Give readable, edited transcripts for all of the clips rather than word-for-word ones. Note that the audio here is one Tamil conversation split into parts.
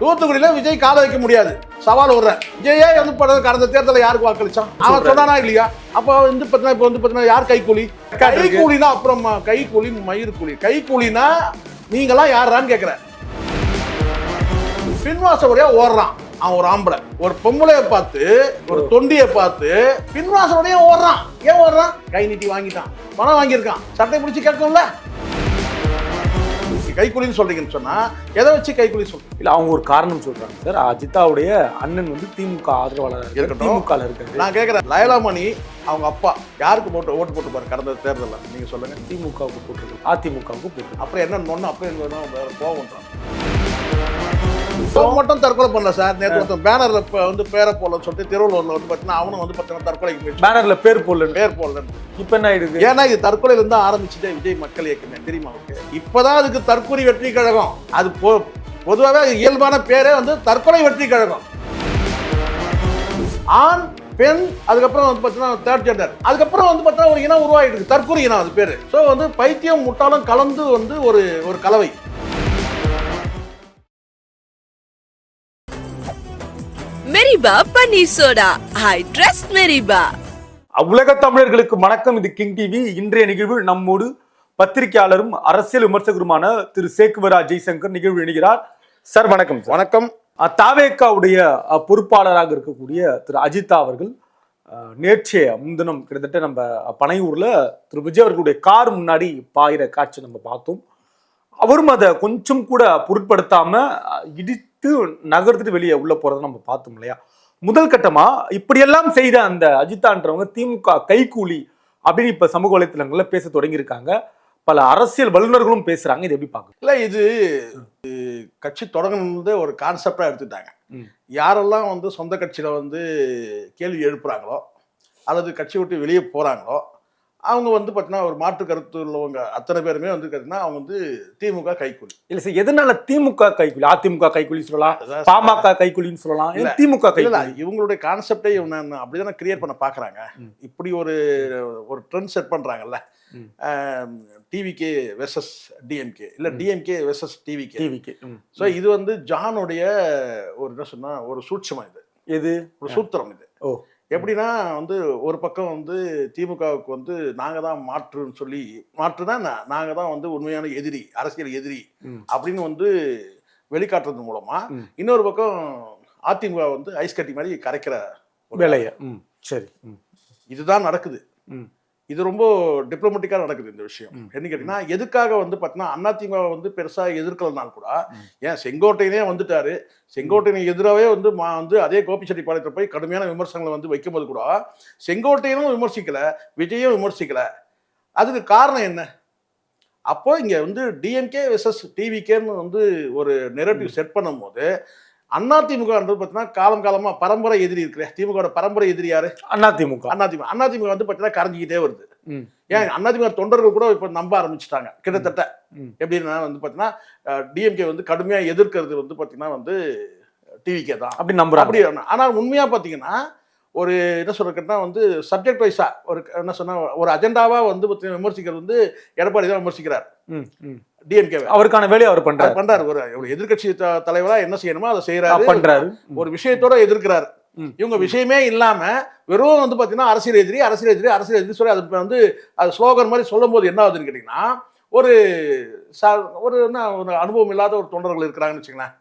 தூத்துக்குடியில விஜய் கால வைக்க முடியாது, சவால் விடுறேன். விஜயே வந்து கடந்த தேர்தலில் யாருக்கு வாக்களிச்சான் அவன் சொன்னானா இல்லையா? அப்போ வந்து பார்த்தீங்கன்னா இப்போ வந்து பார்த்தீங்கன்னா யார் கைக்கூலி? கைக்கூலினா அப்புறம் கைக்கூலி மயிர் கூலி. கைக்கூலினா நீங்களாம் யாரான்னு கேட்குறேன். பின்வாச உரையா ஓடுறான் அவன், ஒரு ஆம்பளை ஒரு பொம்பளைய பார்த்து, ஒரு தொண்டியை பார்த்து பின்வாச உரையா ஓடுறான். ஏன் ஓடுறான்? கை நீட்டி வாங்கிட்டான், பணம் வாங்கியிருக்கான், சட்டை பிடிச்சி கேட்கும்ல. கைக்கூலின்னு சொல்றீங்கன்னு சொன்னா எதை வச்சு கைக்கூலி சொல்றீங்க? இல்ல அவங்க ஒரு காரணம் சொல்றாங்க சார். அஜிதாவுடைய அண்ணன் வந்து திமுக ஆதரவாளர் இருக்கட்டும், திமுக இருக்காரு. நான் கேட்கிறேன், லயலாமணி அவங்க அப்பா யாருக்கு ஓட்டு போட்டு பாரு கடந்த தேர்தலில்? நீங்க சொல்லுங்க. திமுகவுக்கு போட்டுருக்கு, அதிமுகவுக்கு போட்டு. அப்புறம் என்ன நொன்னு? அப்புறம் என்ன கோவம் மட்டும் தற்கொலை பண்ணல சார். நேற்று பேனர்ல வந்து பேரை போடலன்னு சொல்லிட்டு திருவள்ளூர்ல வந்து பார்த்தீங்கன்னா அவனும் வந்து பார்த்தீங்கன்னா தற்கொலைக்கு பேனர்ல பேர் போடல. இப்ப என்ன ஆயிடுது? ஏன்னா இது தற்கொலையில இருந்து ஆரம்பிச்சுட்டே விஜய் மக்கள் இயக்கம் தெரியுமா அவருக்கு? இப்பதான் அதுக்கு தற்கொலை வெற்றி கழகம். அது பொதுவாகவே இயல்பான பேரே வந்து தற்கொலை வெற்றி கழகம். ஆண் பெண், அதுக்கப்புறம் வந்து பார்த்தீங்கன்னா தேர்ட் ஜெண்டர், அதுக்கப்புறம் வந்து பார்த்தீங்கன்னா ஒரு இனம் உருவாயிருக்கு, தற்கொலை இனம் அது பேரு. ஸோ வந்து பைத்தியம் முட்டாளும் கலந்து வந்து ஒரு கலவை. மெரிபா பன்னீர் சோடா, ஐ ட்ரஸ்ட் மெரிபா. உலக தமிழர்களுக்கு வணக்கம். இது கிங் டிவி. இன்றைய நிகழ்வு நம்மோடு பத்திரிகையாளரும் அரசியல் விமர்சகருமான திரு சேக்குவரா ஜெய்சங்கர் நிகழ்வு இணைகிறார். சார் வணக்கம். வணக்கம். தாவேக்காவுடைய பொறுப்பாளராக இருக்கக்கூடிய திரு அஜிதா அவர்கள் நேற்றைய முன்தினம் கிட்டத்தட்ட நம்ம பனையூர்ல திரு விஜய் அவர்களுடைய கார் முன்னாடி பாயிற காட்சி நம்ம பார்த்தோம். அவரும் அதை கொஞ்சம் கூட பொருட்படுத்தாம இடித்து நகர்த்துட்டு வெளியே உள்ள போறதை நம்ம பார்த்தோம் இல்லையா? முதல் கட்டமா இப்படியெல்லாம் செய்த அந்த அஜிதான்றவங்க திமுக கைக்கூலி அப்படின்னு இப்ப சமூக வலைத்தளங்கள்ல பேச தொடங்கியிருக்காங்க. பல அரசியல் வல்லுநர்களும் பேசுறாங்க. இது எப்படி பார்க்க? இல்ல, இது கட்சி தொடங்கினது ஒரு கான்செப்டா எடுத்துட்டாங்க. யாரெல்லாம் வந்து சொந்த கட்சியில வந்து கேள்வி எழுப்புறாங்களோ அல்லது கட்சி விட்டு வெளியே போறாங்களோ அவங்க வந்து பார்த்தீங்கன்னா ஒரு மாற்று கருத்து உள்ளவங்க அத்தனை பேருமே வந்து பார்த்தீங்கன்னா அவங்க வந்து திமுக கைக்கூலி. இல்ல சார், எதனால திமுக கைக்கூலி? அதிமுக கைக்கூலி சொல்லலாம், பாமக கைக்கூலின்னு சொல்லலாம், திமுக கைக்கூலி. இவங்களுடைய கான்செப்டே அப்படிதானே கிரியேட் பண்ண பாக்குறாங்க. இப்படி ஒரு ட்ரெண்ட் செட் பண்றாங்கல்ல. டிவிகே வெர்சஸ் டிஎம்கே, இல்ல டிஎம்கே வெர்சஸ் டிவிகே. ஸோ இது வந்து ஜானுடைய ஒரு என்ன சொன்னா ஒரு சூட்சமா, இது ஒரு சூத்திரம். இது எப்படின்னா வந்து ஒரு பக்கம் வந்து திமுகவுக்கு வந்து நாங்க தான் மாற்றுன்னு சொல்லி, மாற்றுதான் நாங்க தான் வந்து உண்மையான எதிரி, அரசியல் எதிரி அப்படின்னு வந்து வெளிக்காட்டுறது மூலமா இன்னொரு பக்கம் அதிமுக வந்து ஐஸ் கட்டி மாதிரி கரைக்கிற வேலைய. சரி, இதுதான் நடக்குது. இது ரொம்ப டிப்ளமேட்டிக்கா நடக்குது இந்த விஷயம். என்ன கேட்டீங்கன்னா, எதுக்காக வந்து பார்த்தீங்கன்னா அதிமுக வந்து பெருசா எதிர்க்கலனால கூட, ஏன் செங்கோட்டையனே வந்துட்டாரு, செங்கோட்டையனை எதிராகவே வந்து அதே கோபிச்செட்டிப்பாளையத்தில் போய் கடுமையான விமர்சனங்களை வந்து வைக்கும்போது கூட செங்கோட்டையனும் விமர்சிக்கல, விஜயும் விமர்சிக்கல. அதுக்கு காரணம் என்ன? அப்போ இங்க வந்து டிஎம்கே வெர்சஸ் டிவிகேன்னு வந்து ஒரு நெரேட்டிவ் செட் பண்ணும் போது அதிமுகன்றது பார்த்தீங்கன்னா காலம் காலமா பரம்பரை எதிரி இருக்கிற திமுக பரம்பரை எதிரி யாரு? அதிமுக வந்து பார்த்தீங்கன்னா கரைஞ்சிக்கிட்டே வருது. ஏன் அதிமுக தொண்டர்கள் கூட இப்ப நம்ப ஆரம்பிச்சுட்டாங்க கிட்டத்தட்ட. எப்படின்னா வந்து பார்த்தீங்கன்னா டிஎம்கே வந்து கடுமையா எதிர்க்கிறது வந்து பார்த்தீங்கன்னா வந்து டிவிகே தான் அப்படி நம்புறாங்க. அப்படி ஆனால் உண்மையா பார்த்தீங்கன்னா ஒரு என்ன சொல்றதுன்னா வந்து சப்ஜெக்ட் வைஸா ஒரு என்ன சொன்னா ஒரு அஜெண்டாவா வந்து விமர்சிக்கிறது வந்து எடப்பாடி தான் விமர்சிக்கிறார். டிஎம்கே அவருக்கான வேலையை அவர் பண்றாரு. ஒரு எதிர்கட்சி தலைவரா என்ன செய்யணுமோ அதை செய்யறாரு. ஒரு விஷயத்தோட எதிர்க்கிறாரு. இவங்க விஷயமே இல்லாம வெறும் வந்து பாத்தீங்கன்னா அரசியல் எதிரி சொல்லி அது வந்து அது ஸ்லோகன் மாதிரி சொல்லும் போது என்ன ஆகுதுன்னு கேட்டீங்கன்னா ஒரு அனுபவம் இல்லாத ஒரு தொண்டர்கள் இருக்கிறாங்கன்னு வச்சுங்களேன்.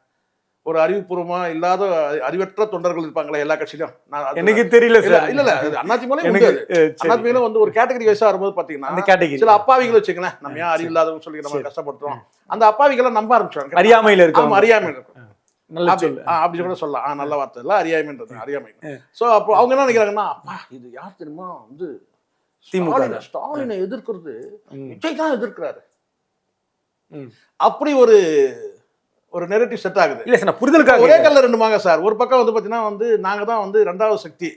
ஒரு அறிவுபூர்வமா இல்லாத அறிவற்ற தொண்டர்கள் இருப்பாங்களா எல்லா கட்சியிலும்? எனக்கு தெரியல. இல்ல அதிமுக வந்து ஒரு கேட்டகரி வைஸா வரும்போது பாத்தீங்கன்னா சில அப்பாவிகள் வச்சுக்கலாம். நம்ம ஏன் அறிவு இல்லாதவங்க சொல்லி நம்ம கஷ்டப்படுத்துறோம். அந்த அப்பாவிகளை நம்ப ஆரம்பிச்சாங்க. அறியாமையில இருக்கும். அப்படி கூட சொல்லலாம். நல்ல வார்த்தை இல்ல, அறியாமை. சோ அப்போ அவங்க என்ன நினைக்கிறாங்கன்னா, இது யார் தெரியுமா வந்து ஸ்டாலினை எதிர்க்கிறது விஜய் தான் எதிர்க்கிறாரு. அப்படி ஒரு நெரேட்டிவ் செட் ஆகுது. இல்ல சார், புரிதலுக்காக ஒரே கல்ல ரெண்டு மாங்க சார். ஒரு பக்கம் வந்து பாத்தீங்கன்னா வந்து நாங்க தான் வந்து ரெண்டாவது சக்தி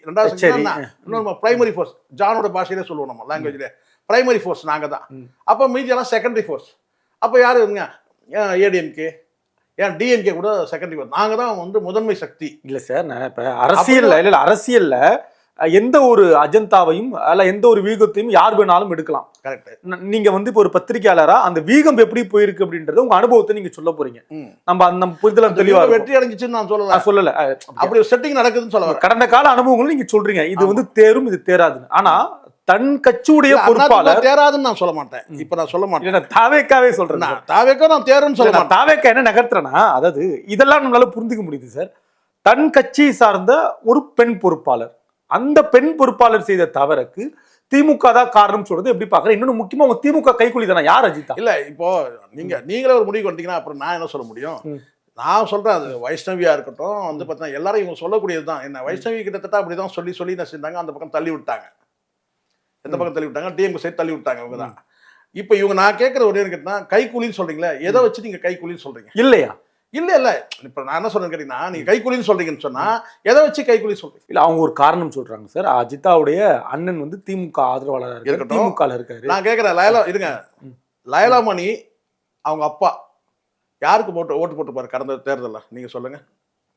பிரைமரி ஃபோர்ஸ், ஜானோட பாஷையிலே சொல்லுவோம் நம்ம லாங்குவேஜ்ல, பிரைமரி ஃபோர்ஸ் நாங்க தான். அப்ப மீதி எல்லாம் செகண்டரி ஃபோர்ஸ். அப்ப யாரு ஏடிஎம்கே, ஏன் டிஎம்கே கூட செகண்டரி ஃபோர்ஸ், நாங்க தான் வந்து முதன்மை சக்தி. இல்ல சார், நான் இப்ப அரசியல்ல எந்த ஒரு அஜந்தாவையும் அல்ல எந்த ஒரு வீகத்தையும் யார் வேணாலும் எடுக்கலாம். கரெக்ட். நீங்க வந்து இப்போ ஒரு பத்திரிகையாளரா அந்த வீகம் எப்படி போயிருக்கு அப்படின்றத உங்க அனுபவத்தை நீங்க சொல்ல போறீங்க. நம்ம புரிதல தெளிவா வெற்றி அடைஞ்சிச்சுன்னு நான் சொல்லல. அப்படி ஒரு செட்டிங் நடக்குதுன்னு சொல்ல கடந்த கால அனுபவங்களும் நீங்க சொல்றீங்க இது வந்து தேரும் இது தேராதுன்னு. ஆனா தன் கட்சியுடைய பொறுப்பாளர் தேராதுன்னு நான் சொல்ல மாட்டேன். இப்ப நான் சொல்ல மாட்டேன். தாவேக்காவே சொல்றேன். தாவேக்கா நான் தேருன்னு சொல்ல மாட்டேன். தாவேக்கா என்ன நகர்த்துறேன்னா அதாவது இதெல்லாம் நம்மளால புரிஞ்சுக்க முடியுது சார். தன் கட்சியை சார்ந்த ஒரு பெண் பொறுப்பாளர், அந்த பெண் பொறுப்பாளர் செய்த தவறுக்கு திமுக தான் காரணம் சொல்றது எப்படி பாக்குறேன்? இன்னொன்னு முக்கியமா உங்க திமுக கைக்கூலி தானே யார் அஜித்தா? இல்ல இப்போ நீங்களே ஒரு முடிவு வந்தீங்கன்னா அப்புறம் நான் என்ன சொல்ல முடியும்? நான் சொல்றேன் அது வைஷ்ணவியா இருக்கட்டும் வந்து பார்த்தா எல்லாரும் இவங்க சொல்லக்கூடியதுதான். என்ன வைஷ்ணவி கிட்டத்தட்ட அப்படிதான் சொல்லி சொல்லி என்ன செஞ்சாங்க, அந்த பக்கம் தள்ளி விட்டாங்க. எந்த பக்கம் தள்ளி விட்டாங்க? டிஎம்கே சைடு தள்ளி விட்டாங்க அவங்க தான். இப்போ இவங்க நான் கேட்கற ஒரே கேட்டா கைக்கூலின்னு சொல்றீங்களா? எதை வச்சு நீங்க கைக்கூலின்னு சொல்றீங்க? இல்லையா? இல்ல இப்ப நான் என்ன சொல்றேன்னு கேட்டீங்கன்னா நீங்க கைக்கூலின்னு சொல்றீங்கன்னு சொன்னா எதை வச்சு கைக்கூலி சொல்றீங்க? இல்ல அவங்க ஒரு காரணம் சொல்றாங்க சார். அஜித்தாவுடைய அண்ணன் வந்து திமுக ஆதரவாளராக இருக்காரு, திமுகல இருக்காரு. நான் கேட்கிறேன் லயலா மணி அவங்க அப்பா யாருக்கு ஓட்டு போட்டுப்பாரு கடந்த தேர்தல்ல? நீங்க சொல்லுங்க.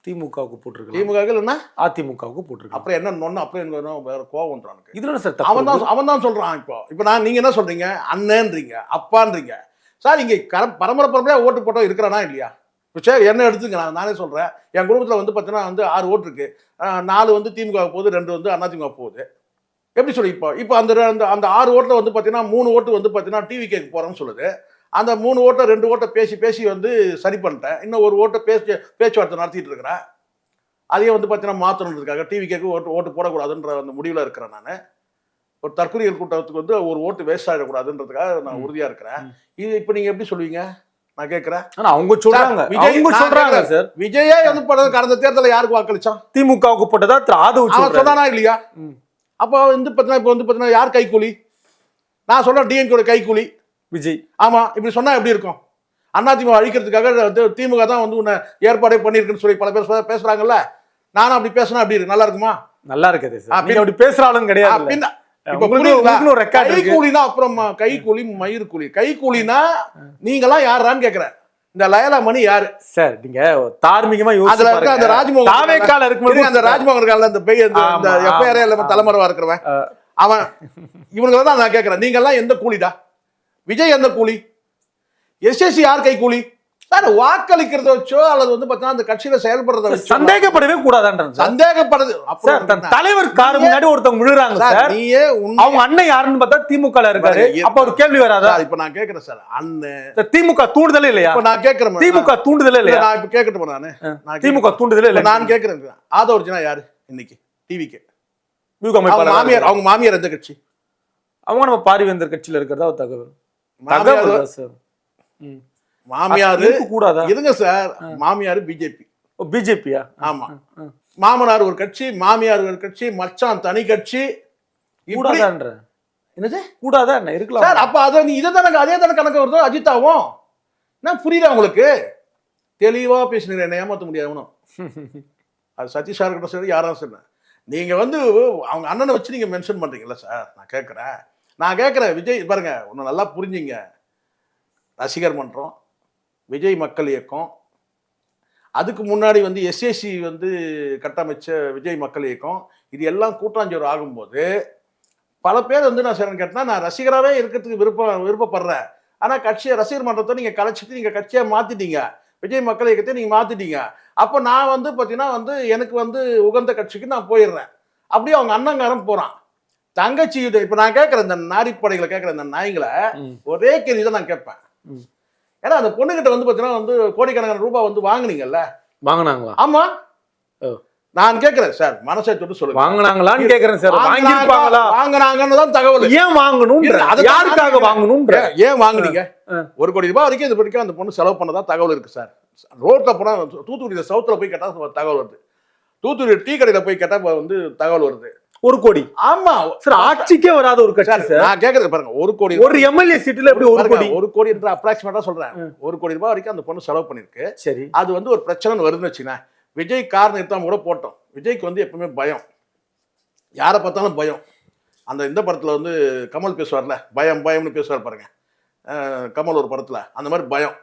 திமுகவுக்கு போட்டிருக்காங்க. திமுக இல்லைன்னா அதிமுகவுக்கு போட்டிருக்காங்க. அப்புறம் என்ன நொன்னு அப்புறம் எனக்கு வேற கோவம் வந்துறானுக்கு. இதுல சார் அவன் தான் சொல்றான். இப்போ நீங்க என்ன சொல்றீங்க? அண்ணன்றீங்க, அப்பான்றீங்க. சார் இங்க பரம்பரையா ஓட்டு போட்டோம் இருக்கிறானா இல்லையா? சரி என்ன எடுத்துங்க, நானே சொல்றேன். என் குடும்பத்துல வந்து பார்த்தீங்கன்னா வந்து 6 ஓட்டு இருக்கு. 4 வந்து திமுக போகுது, 2 வந்து அதிமுக போகுது. எப்படி சொல்லி இப்போ அந்த 6 ஓட்டுல வந்து பார்த்தீங்கன்னா 3 ஓட்டு வந்து பார்த்தீங்கன்னா டிவிகேக்கு போறேன்னு சொல்லுது. அந்த 3 ஓட்டை 2 ஓட்டை பேசி வந்து சரி பண்ணிட்டேன். இன்னும் ஒரு ஓட்டை பேச்சுவார்த்தை நடத்திட்டு இருக்கிறேன். அதையே வந்து பார்த்தீங்கன்னா மாற்றணுன்றதுக்காக டிவிகேக்கு ஓட்டு போடக்கூடாதுன்ற அந்த முடிவில் இருக்கிறேன். நான் ஒரு தற்கொலைகள் கூட்டத்துக்கு வந்து ஒரு ஓட்டு வேஸ்ட் ஆகிடக்கூடாதுன்றதுக்காக நான் உறுதியா இருக்கிறேன். இது இப்போ நீங்க எப்படி சொல்லுவீங்க? நான் கேட்கிறேன். அவங்க சொல்றாங்க சார். விஜயே வந்து கடந்த தேர்தலில் யாருக்கு வாக்களிச்சான்? திமுகவுக்கு போட்டதா ஆதரவு சொன்னானா இல்லையா? அப்போ வந்து பார்த்தீங்கன்னா யார் கைக்கூலி? நான் சொல்றேன் டிஎம்கே கைக்கூலி விஜய். ஆமா, இப்படி சொன்னா எப்படி இருக்கும்? அதிமுக அழிக்கிறதுக்காக திமுக தான் வந்து உன்னை ஏற்பாடே பண்ணிருக்குன்னு சொல்லி பல பேர் பேசுறாங்கல்ல. நானும் அப்படி பேசினா அப்படி இருக்கு, நல்லா இருக்குமா? நல்லா இருக்குது சார். அப்படி பேசுறாலும் கிடையாது. கைக்கூலினா அப்புறமா கைக்கூலி மயிர்கூலி. கைக்கூலினா நீங்களாம் யாரான்னு கேக்குறேன். இந்த லயலா மணி யாரு சார்? நீங்க தார்மீகமா யோசிச்சு பாருங்க. அந்த ராஜ்மோகன் தாவேக்கால இருக்கும்போது அந்த ராஜ்மோகன் இருக்கால அந்த எப்பயாரே இல்லாம தலைமறைவா இருக்கிறவன் அவன் இவங்களை தான் நான் கேட்கிறேன். நீங்க எல்லாம் எந்த கூலிடா? விஜய் எந்த கூலி? எஸ்எஸ்சி யார் கை கூலி? வாக்களிக்கிறத வச்சோ அல்லது வந்து பார்த்தா அந்த கட்சியில செயல்படுறத வச்சோ சந்தேகப்படவே கூடாதுன்ற சந்தேகப்படுது. தலைவர் கார் முன்னாடி ஒருத்தவங்க விழுறாங்க சார். நீயே அவங்க அண்ணன் யாருன்னு பார்த்தா திமுக இருக்காரு. அப்ப ஒரு கேள்வி வராதா? இப்ப நான் கேக்குறேன் சார், அண்ணன் திமுக தூண்டுதலே இல்லையா? நான் கேக்குறேன் திமுக தூண்டுதலே இல்லையா? நான் இப்ப கேட்கட்டும். நான் திமுக தூண்டுதலே இல்ல. நான் கேக்குறேன். ஆதவர்ஜனா யாரு இன்னைக்கு டிவிக்கு? அவங்க மாமியார் எந்த கட்சி? அவங்க நம்ம பாரிவேந்தர் கட்சியில இருக்கிறதா ஒரு தகவல் சார். மாமியார் கூடாதா? இருங்க சார், மாமியார் பிஜேபி. பிஜேபியா? ஆமா. மாமனார் ஒரு கட்சி, மாமியார் ஒரு கட்சி, மச்சான் தனி கட்சி. கூடாதான்ற என்னது? கூடாதா என்ன இருக்கலாம் சார்? அப்ப அத நீ அதே தானே கணக்கு வருதோ அஜித்தாவும்? நான் புரியல உங்களுக்கு. தெளிவா பேசுனீங்க, என்ன ஏமாத்த முடியாது. அது சதீஷ் சார் கிட்ட சரி யாரா சொன்ன நீங்க வந்து அவங்க அண்ணனை வச்சு நீங்க மென்ஷன் பண்றீங்களா சார்? நான் கேட்கிறேன் விஜய் பாருங்க, ஒன்னு நல்லா புரிஞ்சுங்க. ரசிகர் மன்றம், விஜய் மக்கள் இயக்கம், அதுக்கு முன்னாடி வந்து எஸ்எஸ்சி வந்து கட்டமைச்ச விஜய் மக்கள் இயக்கம், இது எல்லாம் கூட்டாஞ்சோறு ஆகும்போது பல பேர் வந்து நான் சேரன் கேட்டேன்னா நான் ரசிகராகவே இருக்கிறதுக்கு விருப்பப்படுறேன். ஆனால் ரசிகர் மன்றத்தை நீங்கள் கலைச்சிட்டு நீங்கள் கட்சியை மாற்றிட்டீங்க, விஜய் மக்கள் இயக்கத்தை நீங்கள் மாற்றிட்டீங்க. அப்போ நான் வந்து பார்த்தீங்கன்னா வந்து எனக்கு வந்து உகந்த கட்சிக்கு நான் போயிடுறேன். அப்படியே அவங்க அண்ணங்காரன் போகிறான். தங்கச்சி இப்போ நான் கேட்குறேன், இந்த நாரிப்படைகளை கேட்குற இந்த நாய்களை ஒரே கேள்வி தான் நான் கேட்பேன். ஏன்னா அந்த பொண்ணுகிட்ட வந்து பார்த்தீங்கன்னா வந்து கோடிக்கணக்கான ரூபாய் வந்து வாங்குனீங்கல்ல? வாங்கினாங்களா? ஆமா, நான் கேட்கிறேன் சார், மனசை தொட்டு சொல்லுங்க. வாங்குனாங்களான்னு கேட்கிறேன் சார். வாங்கிருப்பாங்களா? வாங்குனாங்கன்னு தான் தகவல். ஏன் வாங்கணும்? யாருக்காக வாங்கணும்? ஏன் வாங்குனீங்க? 1 கோடி ரூபாய் வரைக்கும் இது படிக்க அந்த பொண்ணு செலவு பண்ணதா தகவல் இருக்கு சார். ரோட்ல போனா தூத்துக்குடி சவுத்துல போய் கேட்டா தகவல் வருது. தூத்துக்குடி டீ கடையில போய் கேட்டா வந்து தகவல் வருது. 1 கோடி. ஆமா சார், ஆட்சிக்கே வராத ஒரு கட்சி சார். நான் கேக்குறது பாருங்க, 1 கோடி ஒரு எம்எல்ஏ சீட்ல எப்படி 1 கோடி? 1 கோடி என்ற அப்ராக்சிமேட்டா சொல்றேன். 1 கோடி ரூபாய் வரைக்கும் அந்த பொண்ணு செலவு பண்ணிருக்கு. சரி, அது வந்து ஒரு பிரச்சனை வருதுன்னு வச்சுங்க. விஜய் கார் நிறுத்தாம கூட போட்டோம். விஜய்க்கு வந்து எப்பவுமே பயம், யாரை பார்த்தாலும் பயம். அந்த இந்த படத்துல வந்து கமல் பேசுவார்ல, பயம்னு பேசுவார் பாருங்க, கமல் ஒரு படத்துல, அந்த மாதிரி பயம்.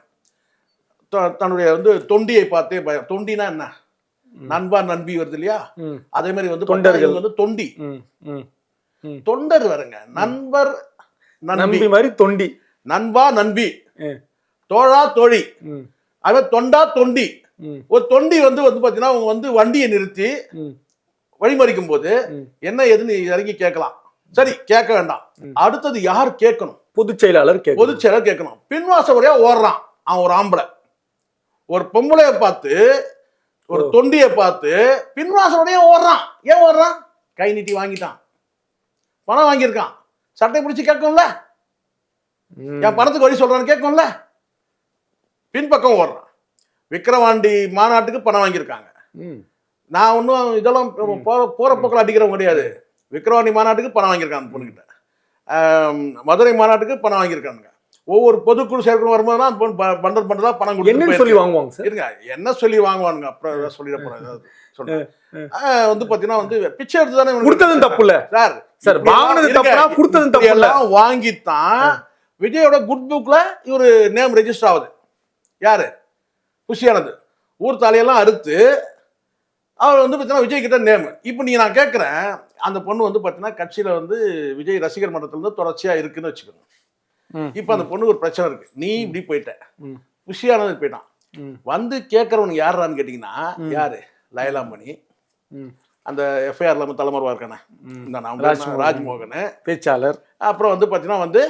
தன்னுடைய வந்து தொண்டியை பார்த்தே பயம். தொண்டினா என்ன? நண்பா நண்பி வருது இல்லையா, ம். அதே மாதிரி வந்து தொண்டர்கள். இவங்க வந்து தொண்டி. ம். ம். ம். தொண்டர் வருங்க, நண்பர் நண்பி, நம்பி மாதிரி தொண்டி. நண்பா நண்பி, ம். தோழா தோழி, ம். அது தொண்டா தொண்டி. ம். ஒரு தொண்டி வந்து பாத்தீங்கன்னா அவங்க வந்து வண்டியை நிறுத்தி ம். வழிமறிக்கும் போது ம். என்ன ஏதுன்னு இறங்கி கேட்கலாம். சரி, கேட்க வேண்டாம். அடுத்தது யார் கேட்கணும்? பொதுச் செயலாளர் கேட்கும். பொதுச் செயலர் கேட்கணும். பின்வாச வழியா ஓடுறான் அவன், ஒரு ஆம்பளை. ஒரு பொம்பளைய பார்த்து, ஒரு தொண்டியை பார்த்து பின்வாச வழியா ஓடுறான். ஏன் ஓடுறான்? கை நீட்டி வாங்கிட்டான், பணம் வாங்கியிருக்கான். சட்டை பிடிச்சி கேட்கும்ல, என் பணத்துக்கு வழி சொல்றான்னு கேட்கும்ல. பின்பக்கம் ஓடுறான். விக்கிரவாண்டி மாநாட்டுக்கு பணம் வாங்கியிருக்காங்க. ம். நான் ஒன்றும் இதெல்லாம் போற போக்கில் அடிக்கிறவங்க கிடையாது. விக்கிரவாண்டி மாநாட்டுக்கு பணம் வாங்கியிருக்காங்க அந்த பொண்ணுகிட்ட. மதுரை மாநாட்டுக்கு பணம் வாங்கியிருக்காங்க. ஒவ்வொரு பொதுக்குழு சேர்க்கணும் வரும்போதுலாம் அந்த பொண்ணு பண்டல் பண்டலா பணம் என்னன்னு சொல்லி வாங்குவாங்க சார்? இருங்க, என்ன சொல்லி வாங்குவானுங்க, அப்புறம் சொல்லிட போறேன். சொல்றேன் வந்து பாத்தீங்கன்னா வந்து பிச்சை எடுத்து தானே கொடுத்ததும் தப்பு இல்ல சார். சார், வாங்கினது தப்புனா கொடுத்ததும் தப்பு இல்ல. எல்லாம் வாங்கித்தான் விஜயோட குட் புக்ல இவரு நேம் ரெஜிஸ்டர் ஆகுது. யாரு? குஷியானது. ஊர் தாலியெல்லாம் அறுத்து அவர் வந்து பார்த்தீங்கன்னா விஜய் கிட்ட நேம். இப்போ நீங்க நான் கேட்குறேன், அந்த பொண்ணு வந்து பார்த்தீங்கன்னா கட்சியில வந்து விஜய் ரசிகர் மன்றத்துல இருந்து தொடர்ச்சியா இருக்குன்னு வச்சுக்கோங்க. இப்போ அந்த பொண்ணு ஒரு பிரச்சனை இருக்கு. நீ இப்படி போயிட்ட, குஷியானது போயிட்டான். வந்து கேட்கறவனுக்கு யாரான்னு கேட்டீங்கன்னா யாரு? லயலாமணி, அந்த எஃப்ஐஆர்ல நம்ம தலைமறைவா இருக்கானே இந்த ராஜ்மோகன் பேச்சாளர். அப்புறம் வந்து பார்த்தீங்கன்னா வந்து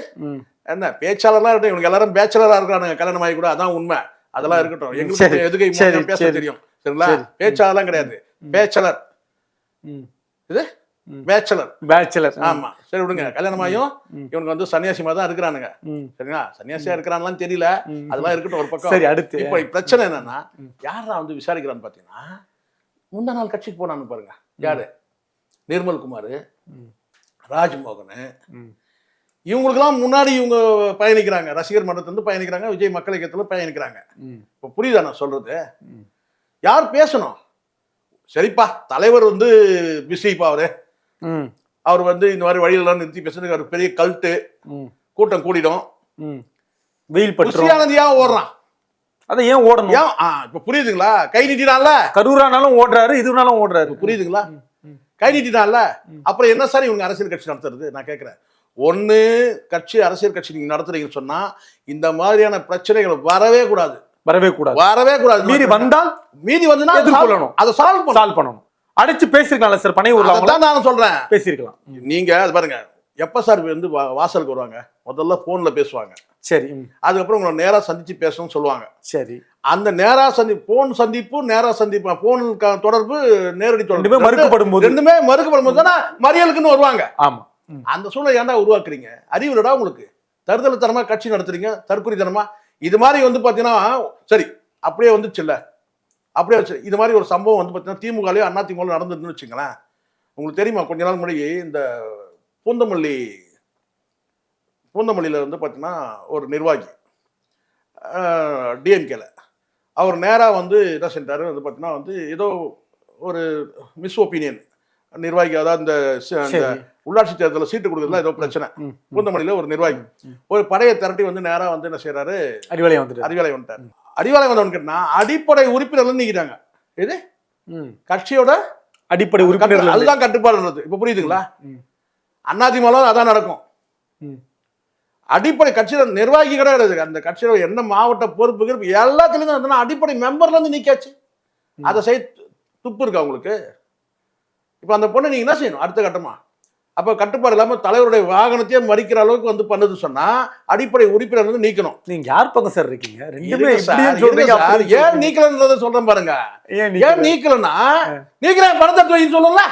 என்ன பேச்சாளர்லாம் இருக்கட்டும், இவங்க எல்லாரும் பேச்சாளரா இருக்கானுங்க, கல்யாணம் ஆகி கூட. அதான் உண்மை. அதெல்லாம் இருக்கட்டும், எங்களுக்கு எதுக்கு பேச தெரியும் சரிங்களா? பேச்சாளர்லாம் கிடையாது, பேச்சலர். இது பேச்சலர், பேச்சலர். ஆமா, சரி விடுங்க. கல்யாணமாயும் இவனுக்கு வந்து சன்னியாசிமா தான் இருக்கிறானுங்க சரிங்களா? சன்னியாசியா இருக்கிறான்லாம் தெரியல, அதெல்லாம் இருக்கட்டும் ஒரு பக்கம். சரி, அடுத்து இப்போ பிரச்சனை என்னன்னா, யாரா வந்து விசாரிக்கிறான்னு பாத்தீங்கன்னா, முந்தா நாள் கட்சிக்கு போனான்னு பாருங்க. யாரு? நிர்மல்குமார், ராஜ்மோகன், இவங்களுக்கெல்லாம் முன்னாடி இவங்க பயணிக்கிறாங்க. ரசிகர் மன்றத்திலிருந்து பயணிக்கிறாங்க, விஜய் மக்கள் இயக்கத்துல பயணிக்கிறாங்க. இப்போ புரியுதா நான் சொல்றது? யார் பேசணும்? சரிப்பா, தலைவர் வந்து பிஸிப்பா, அவர் வந்து இந்த மாதிரி வழியெல்லாம் நிறுத்தி பேசுறதுக்கு ஒரு பெரிய கல்ட்டு கூட்டம் கூடிடும். வெயில் பற்றி ஓடுறான். அதை ஏன் ஓடணும்? இப்ப புரியுதுங்களா? கை நீட்டினால கரூரானாலும் ஓடுறாரு, இதுனாலும் ஓடுறாரு. புரியுதுங்களா? கை நீட்டினால அப்புறம் என்ன சார் இவங்க அரசியல் கட்சி நடத்துறது? நான் கேட்கிறேன். ஒண்ணு கட்சி, அரசியல் கட்சி நீங்க நடத்துறீங்கன்னு சொன்னா இந்த மாதிரியான பிரச்சனைகள் வரவே கூடாது, வரவே கூடாது, வரவே கூடாது. மீறி வந்தால் மீறி வந்து எதிர்கொள்ளணும், அதை சால்வ் பண்ணணும். அடிச்சு பேசிருக்கலாம்ல சார் பனையூர்ல. அதான் நான் சொல்றேன், பேசிருக்கலாம். நீங்க அது பாருங்க, எப்ப சார் வந்து வாசலுக்கு வருவாங்க? முதல்ல போன்ல பேசுவாங்க. சரி, அதுக்கப்புறம் உங்களை நேரா சந்திச்சு பேசணும்னு சொல்லுவாங்க. சரி, அந்த நேரா போன் சந்திப்பு, நேரா சந்திப்பு, போன் தொடர்பு, நேரடி தொடர்பு மறுக்கப்படும் போது, ரெண்டுமே மறுக்கப்படும் போது தானே மறியலுக்குன்னு வருவாங்க. ஆமா, அந்த சூழ்நிலை ஏன்டா உருவாக்குறீங்க? அறிவுலடா உங்களுக்கு? தருதல தனமா கட்சி நடத்துறீங்க, தற்கொலை தனமா. இது மாதிரி வந்து பாத்தீங்கன்னா சரி அப்படியே வந்துச்சு இல்ல, அப்படியே வச்சு இது மாதிரி ஒரு சம்பவம் வந்து பாத்தீங்கன்னா திமுகலயோ அண்ணா திமுக நடந்ததுன்னு வச்சுங்களேன். உங்களுக்கு தெரியுமா, கொஞ்ச நாள் முன்னாடி இந்த பூந்தமல்லியில வந்து பாத்தீங்கன்னா ஒரு நிர்வாகி டிஎம்கேல அவர் நேரா வந்து என்ன செஞ்சாரு வந்து பாத்தீங்கன்னா வந்து ஏதோ ஒரு மிஸ் ஒப்பீனியன் நிர்வாகி, அதாவது இந்த உள்ளாட்சி தேர்தலில் சீட்டு கொடுக்கறதுல ஏதோ பிரச்சனை. பூந்தமல்லியில ஒரு நிர்வாகி ஒரு படையை திரட்டி வந்து நேரா வந்து என்ன செய்யறாரு, அறிவாலயம் வந்துட்டாரு. அறிவாலயம் வந்தவனுக்குன்னா அடிப்படை உறுப்பினர்கள் நீக்கிறாங்க. இது கட்சியோட அடிப்படை உறுப்பினர்கள், அதுதான் கட்டுப்பாடு. இப்ப புரியுதுங்களா? அதிமுக அதான் நடக்கும். அடிப்படை கட்சியில நிர்வாகி கிடையாது, அந்த கட்சியோட என்ன மாவட்ட பொறுப்பு எல்லாத்துலயும் அடிப்படை மெம்பர்ல இருந்து நீக்காச்சு. அதை செய்ய துப்பு இருக்கு அவங்களுக்கு. இப்ப அந்த பொண்ணு நீங்க என்ன செய்யணும் அடுத்த கட்டமா? அப்ப கட்டுப்பாடு இல்லாம தலைவருடைய வாகனத்தையே மறிக்கிற அளவுக்கு வந்து பண்ணது சொன்னா அடிப்படை உறுப்பினர் வந்து நீக்கணும். நீங்க யார் பக்கம் சார் இருக்கீங்க? ரெண்டுமே ஏன் நீக்கலன்றத சொல்றேன் பாருங்க. ஏன் நீக்கலன்னா நீக்கிறேன் பணத்தை சொல்லல,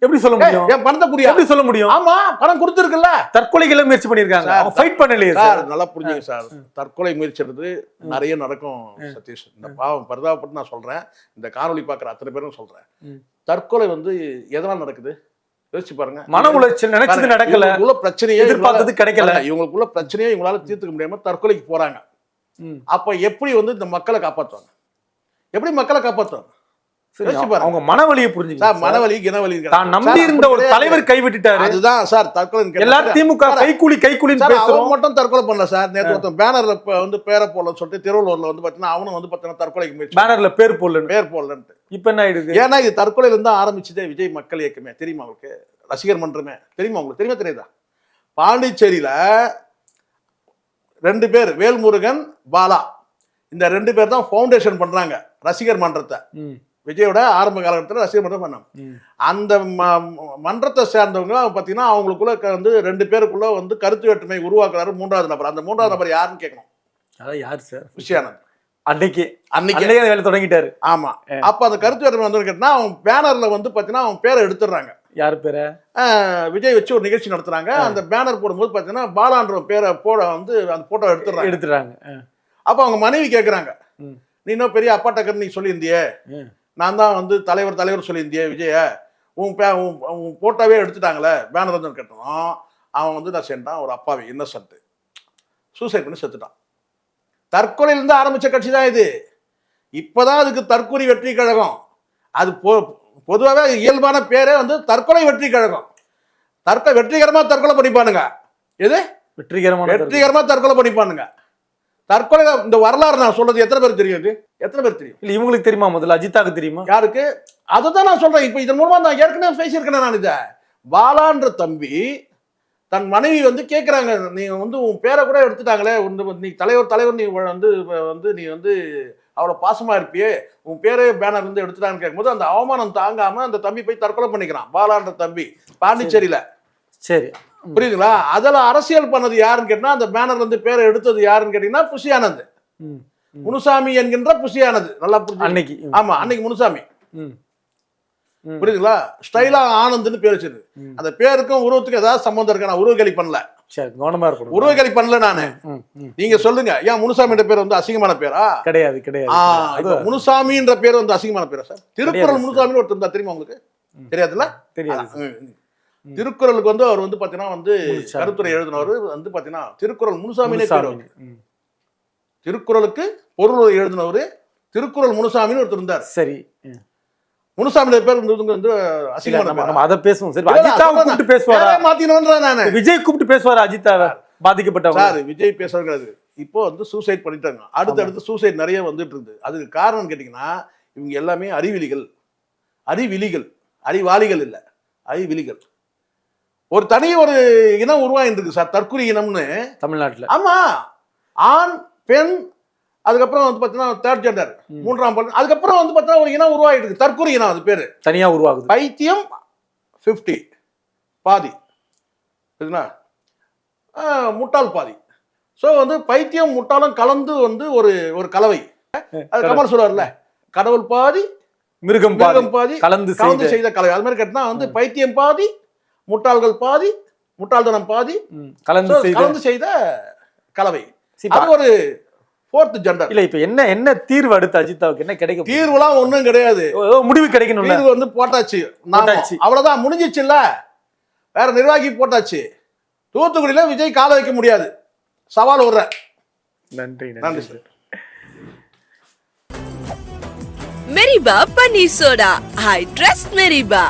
எப்படி சொல்ல முடியும்? என் பணத்தை புரியா எப்படி சொல்ல முடியும்? ஆமா, பணம் கொடுத்துருக்குல்ல. தற்கொலைகளை முயற்சி பண்ணிருக்காங்க, ஃபைட் பண்ணலையே சார். நல்லா புரிஞ்சுங்க சார், தற்கொலை முயற்சிறது நிறைய நடக்கும் சதீஷ். இந்த பாவம் பரிதாபப்பட்டு நான் சொல்றேன், இந்த காணொலி பாக்குற அத்தனை பேரும் சொல்றேன். தற்கொலை வந்து எதனால நடக்குது யோசிச்சு பாருங்க. மன உளைச்சல், நினைச்சது நடக்கல, உள்ள பிரச்சனையே எதிர்பார்த்தது கிடைக்கல, இவங்களுக்குள்ள பிரச்சனையே இவங்களால தீர்த்துக்க முடியாம தற்கொலைக்கு போறாங்க. அப்ப எப்படி வந்து இந்த மக்களை காப்பாற்றுவாங்க? எப்படி மக்களை காப்பாற்றுவாங்க? யோசிச்சு பாருங்க. அவங்க மனவலியை சார் புரிஞ்சுங்க. மனவலி கிணவலி தான் நம்பி இருந்த ஒரு தலைவர் கைவிட்டுட்டாரு. அதுதான் சார் தற்கொலை. எல்லாரும் திமுக கைக்கூலின்னு பேசுறோம். அவன் மட்டும் தற்கொலை பண்ணல சார். நேற்று ஒருத்தன் பேனர்ல வந்து பேரை போடலன்னு சொல்லிட்டு திருவள்ளூர்ல வந்து பாத்தீங்கன்னா அவனும் வந்து பாத்தீங்கன்னா தற்கொலைக்கு முயற்சி பேனர்ல பேர் போடலன்ட்டு. இப்ப என்ன ஆயிடுது? ஏன்னா இது தற்கொலையில இருந்து ஆரம்பிச்சதே விஜய் மக்கள் இயக்கமே தெரியுமா உங்களுக்கு? ரசிகர் மன்றமே தெரியுமா உங்களுக்கு? தெரியுதா? பாண்டிச்சேரியில 2 பேர் வேல்முருகன் பாலா இந்த 2 பேர் தான் ஃபவுண்டேஷன் பண்றாங்க ரசிகர் மன்றத்தை. விஜயோட ஆரம்ப காலகட்டத்தில் ரசிகர் மன்றம் பண்ணாங்க. அந்த மன்றத்தை சேர்ந்தவங்க பார்த்தீங்கன்னா அவங்களுக்குள்ள வந்து 2 பேருக்குள்ள வந்து கருத்து வேற்றுமை உருவாக்குறாரு 3வது நபர். அந்த 3வது நபர் யாருன்னு கேட்கணும். அதான் யார் சார்? புஷியானந்த். அன்னைக்கு வேலை தொடங்கிட்டாரு. ஆமா. அப்ப அந்த கருத்து வேற்றுமை வந்து கேட்டா அவன் பேனர்ல வந்து பாத்தீங்கன்னா அவன் பேரை எடுத்துடுறாங்க. யாரு பேரை? விஜய் வச்சு ஒரு நிகழ்ச்சி நடத்துறாங்க. அந்த பேனர் போடும்போது பாத்தீங்கன்னா பாலான்ற பேரை போட வந்து அந்த போட்டோ எடுத்துடுறாங்க. அப்ப அவங்க மனைவி கேட்கறாங்க, நீ இன்னும் பெரிய அப்பாட்டக்கர் நீ சொல்லியிருந்தியே, நான் தான் வந்து தலைவர் சொல்லியிருந்தியே விஜய, உன் போட்டோவே எடுத்துட்டாங்களே பேனர் வந்து கேட்டோம். அவன் வந்து நான் சென்றான் ஒரு அப்பாவி இன்னசென்ட் சூசைட் பண்ணி செத்துட்டான். தற்கொலையிலிருந்து ஆரம்பிச்ச கட்சி தான் இது. இப்பதான் அதுக்கு தற்கொலை வெற்றி கழகம். அது பொதுவாகவே இயல்பான பேரே வந்து தற்கொலை வெற்றி கழகம். வெற்றிகரமா தற்கொலை பண்ணிப்பானுங்க. எது வெற்றிகரமா தற்கொலை பண்ணிப்பானுங்க. தற்கொலை இந்த வரலாறு நான் சொல்றது எத்தனை பேர் தெரியும்? எத்தனை பேர் தெரியும்? இல்ல இவங்களுக்கு தெரியுமா? முதல்ல அஜித்தாக்கு தெரியுமா? யாருக்கு? அதுதான் நான் சொல்றேன். இப்ப இதன் மூலமா நான் ஏற்கனவே பேசியிருக்கேன். நான் இதை பாலான்ற தம்பி தன் மனைவி வந்து கேட்குறாங்க, நீ வந்து உன் பேரை கூட எடுத்துட்டாங்களே, நீ தலைவர் நீ வந்து நீ வந்து அவ்வளோ பாசமா இருப்பியே, உன் பேரே பேனர் இருந்து எடுத்துட்டாங்கன்னு கேட்கும்போது அந்த அவமானம் தாங்காம அந்த தம்பி போய் தற்கொலை பண்ணிக்கிறான். பாலான்ற தம்பி பாண்டிச்சேரியில. சரி, புரியுதுங்களா? அதில் அரசியல் பண்ணது யாருன்னு கேட்டா அந்த பேனர் வந்து பேரை எடுத்தது யாருன்னு கேட்டீங்கன்னா புஷியானந்த். முனுசாமி என்கின்ற புஷியானது. நல்லா புரிஞ்சு. ஆமா, அன்னைக்கு முனுசாமி. புரியுதுங்களா? ஸ்டைலா ஆனந்த்னு பேர் வச்சது. அந்த பேருக்கும் உருவத்துக்கு ஏதாவது சம்பந்தம் இருக்கா? நான் உருவகலி பண்ணல. உருவகலி பண்ணல நானு. நீங்க சொல்லுங்க, ஏன் முனுசாமின்ற பேர் வந்து அசிங்கமான பேரா? கிடையாது. முனுசாமின்ற பேர் வந்து அசிங்கமான பேரா சார்? திருக்குறள் முனுசாமின்னு ஒருத்தர் இருந்தா தெரியுமா உங்களுக்கு? தெரியாதுல்ல? தெரியாது. திருக்குறளுக்கு வந்து அவர் வந்து பாத்தீங்கன்னா வந்து கருத்துரை எழுதினவர் வந்து பாத்தீங்கன்னா திருக்குறள் முனுசாமினே பேர். திருக்குறளுக்கு பொருள் எழுதினவர் திருக்குறள் முனுசாமின்னு ஒருத்தர் இருந்தார். சரி, முனுசாமி பேர் வந்து அசிங்கமான. அதை பேசுவோம். சரி, அஜித்தாவை கூப்பிட்டு பேசுவாரா? மாத்தினோன்றேன் நானு. விஜய் கூப்பிட்டு பேசுவாரா அஜித்தாவை? பாதிக்கப்பட்டவர் சார் விஜய் பேசுறது. இப்போ வந்து சூசைட் பண்ணிட்டாங்க. அடுத்தடுத்து சூசைட் நிறைய வந்துட்டு இருந்து. அதுக்கு காரணம் கேட்டீங்கன்னா இவங்க எல்லாமே அறிவிலிகள். அறிவாளிகள் இல்ல, அறிவிலிகள். ஒரு இனம் உருவாகிட்டு இருக்கு சார், தற்குறி இனம்னு தமிழ்நாட்டில். ஆமா, ஆண் பெண், அதுக்கப்புறம் வந்து பார்த்தீங்கன்னா தேர்ட் ஜெண்டர், 3ஆம் பாலினம், அதுக்கப்புறம் வந்து பார்த்தீங்கன்னா ஒரு இனம் உருவாகிட்டு இருக்கு, தற்கொலை இனம். அது பேரு தனியா உருவாகுது. பைத்தியம் 50 பாதி, முட்டாள் பாதி. ஸோ வந்து பைத்தியம் முட்டாளும் கலந்து வந்து ஒரு கலவை. அது கமல் சொல்றாருல, கடவுள் பாதி மிருகம் பாதி கலந்து செய்த கலவை. அது மாதிரி கேட்டா வந்து பைத்தியம் பாதி, முட்டாள்கள் பாதி, முட்டாள்தனம் பாதி கலந்து செய்த கலவை. அது ஒரு 4th ஜெண்டர். இல்ல இப்ப என்ன தீர்வு அடுத்து அஜித்தாவுக்கு என்ன கிடைக்கும்? தீர்வுலாம் ஒண்ணும் கிடையாது. முடிவு கிடைக்கணும். தீர்வு வந்து போட்டாச்சு, அவ்வளவுதான், முடிஞ்சிச்சு. இல்ல வேற நிர்வாகி போட்டாச்சு. தூத்துக்குடியில விஜய் கால வைக்க முடியாது. சவால் விடுற. நன்றி சார். மெரிபா பன்னீர் சோடா. I trust மெரிபா.